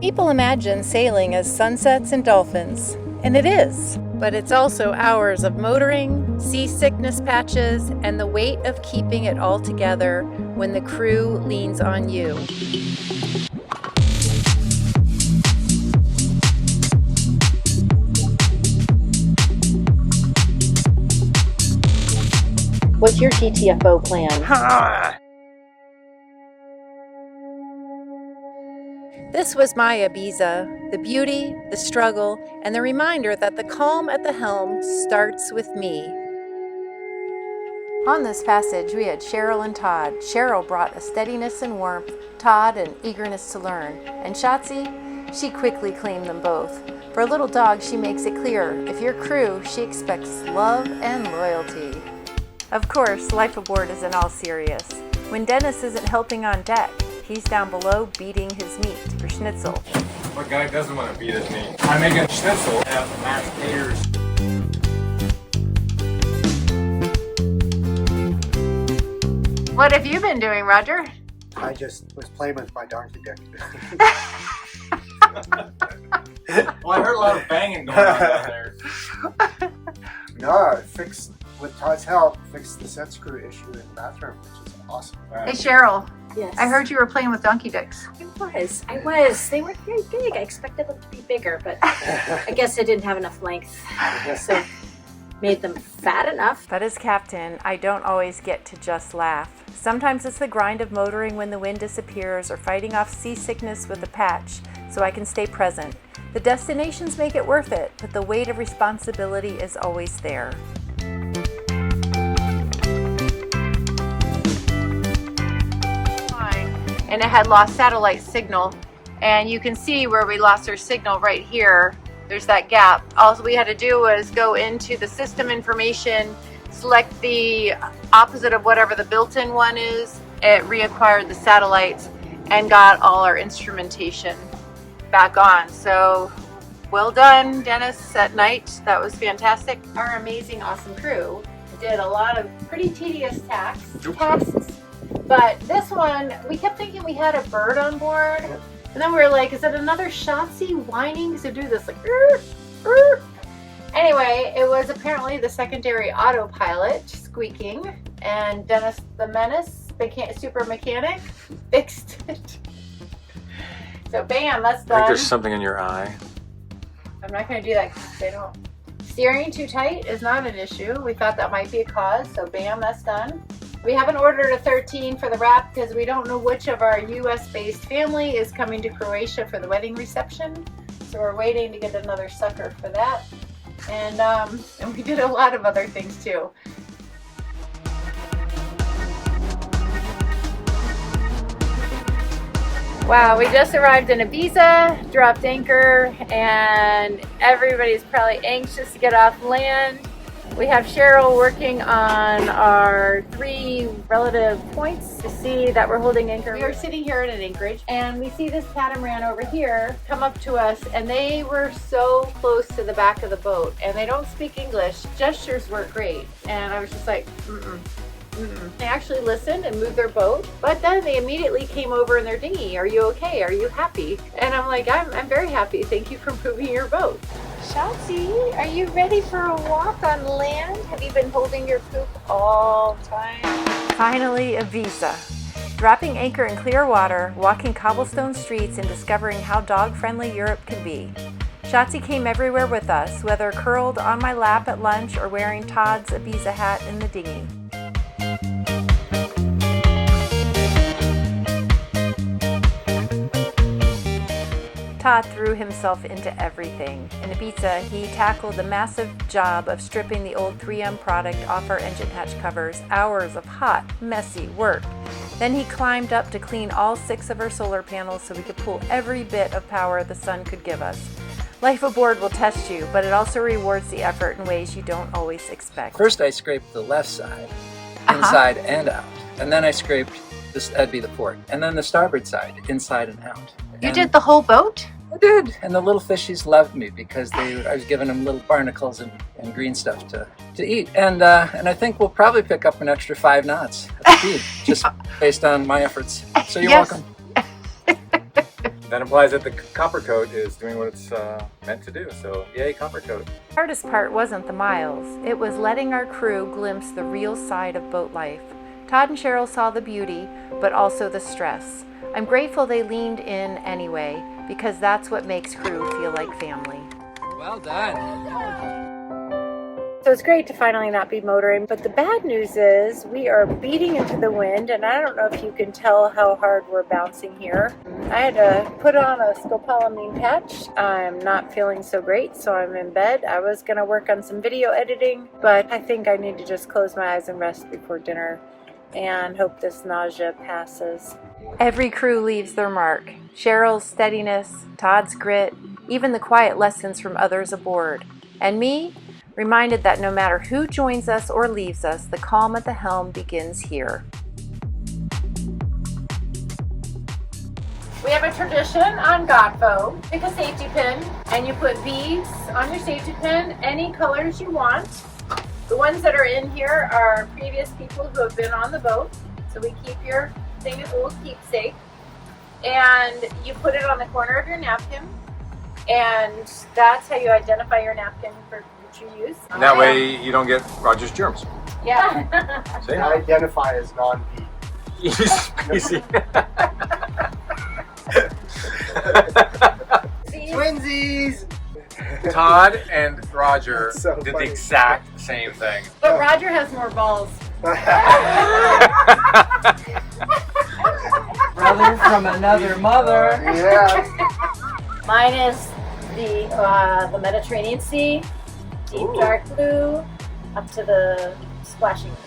People imagine sailing as sunsets and dolphins, and it is. But it's also hours of motoring, seasickness patches, and the weight of keeping it all together when the crew leans on you. What's your GTFO plan? This was my Ibiza, the beauty, the struggle, and the reminder that the calm at the helm starts with me. On this passage, we had Cheryl and Todd. Cheryl brought a steadiness and warmth, Todd an eagerness to learn, and Shotzi, she quickly claimed them both. For a little dog, she makes it clear, if you're crew, she expects love and loyalty. Of course, Liveaboard isn't all serious. When Dennis isn't helping on deck, he's down below beating his meat for schnitzel. What guy doesn't want to beat his meat? I'm making schnitzel out of mashed taters. What have you been doing, Roger? I just was playing with my donkey dick. Well, I heard a lot of banging going on down there. No, I fixed, with Todd's help, fixed the set screw issue in the bathroom, which is awesome. Hey, Cheryl. Yes. I heard you were playing with donkey dicks. I was. They weren't very big. I expected them to be bigger, but I guess I didn't have enough length. So made them fat enough. But as captain, I don't always get to just laugh. Sometimes it's the grind of motoring when the wind disappears or fighting off seasickness with a patch so I can stay present. The destinations make it worth it, but the weight of responsibility is always there. And it had lost satellite signal, and you can see where we lost our signal right here. There's that gap. All we had to do was go into the system information, select the opposite of whatever the built-in one is. It reacquired the satellites and got all our instrumentation back on. So well done, Dennis, at night. That was fantastic. Our amazing, awesome crew did a lot of pretty tedious tasks. But this one, we kept thinking we had a bird on board, and then we were like, is it another Shotzi whining to do this, like, Anyway, it was apparently the secondary autopilot squeaking, and Dennis the Menace, super mechanic, fixed it. So bam, that's I done. think there's something in your eye. I'm not going to do that because they don't. Steering too tight is not an issue. We thought that might be a cause, so bam, that's done. We haven't ordered a 13 for the wrap because we don't know which of our US-based family is coming to Croatia for the wedding reception. So we're waiting to get another sucker for that. And we did a lot of other things too. Wow, we just arrived in Ibiza, dropped anchor, and everybody's probably anxious to get off land. We have Cheryl working on our 3 relative points to see that we're holding anchor. We are sitting here at an anchorage, and we see this catamaran over here come up to us, and they were so close to the back of the boat, and they don't speak English. Gestures work great, and I was just like, They actually listened and moved their boat, but then they immediately came over in their dinghy. Are you okay? Are you happy? And I'm like, I'm very happy. Thank you for moving your boat. Shotzi, are you ready for a walk on land? Have you been holding your poop all the time? Finally, Ibiza. Dropping anchor in clear water, walking cobblestone streets, and discovering how dog-friendly Europe can be. Shotzi came everywhere with us, whether curled on my lap at lunch or wearing Todd's Ibiza hat in the dinghy. Todd threw himself into everything. In Ibiza, he tackled the massive job of stripping the old 3M product off our engine hatch covers, hours of hot, messy work. Then he climbed up to clean all 6 of our solar panels so we could pull every bit of power the sun could give us. Liveaboard will test you, but it also rewards the effort in ways you don't always expect. First I scraped the left side, inside and out. And then I scraped, that'd be the port. And then the starboard side, inside and out. You did the whole boat? I did, and the little fishies loved me because I was giving them little barnacles and green stuff to eat. And I think we'll probably pick up an extra 5 knots at speed, just based on my efforts. So you're welcome. That implies that the copper coat is doing what it's meant to do. So yay, copper coat. The hardest part wasn't the miles. It was letting our crew glimpse the real side of boat life. Todd and Cheryl saw the beauty, but also the stress. I'm grateful they leaned in anyway, because that's what makes crew feel like family. Well done. So it's great to finally not be motoring, but the bad news is we are beating into the wind, and I don't know if you can tell how hard we're bouncing here. I had to put on a scopolamine patch. I'm not feeling so great, so I'm in bed. I was going to work on some video editing, but I think I need to just close my eyes and rest before dinner and hope this nausea passes. Every crew leaves their mark. Cheryl's steadiness, Todd's grit, even the quiet lessons from others aboard. And me, reminded that no matter who joins us or leaves us, the calm at the helm begins here. We have a tradition on GTFO. Pick a safety pin and you put beads on your safety pin, any colors you want. The ones that are in here are previous people who have been on the boat. So we keep your thing as a little keepsake. And you put it on the corner of your napkin. And that's how you identify your napkin for future use. And that way you don't get Roger's germs. Yeah. See? I identify as non-B. Easy. Twinsies! Todd and Roger That's so did funny. the exact same thing. But Roger has more balls. Brother from another mother. Yeah. Mine is the Mediterranean Sea, deep dark blue, up to the splashing waves.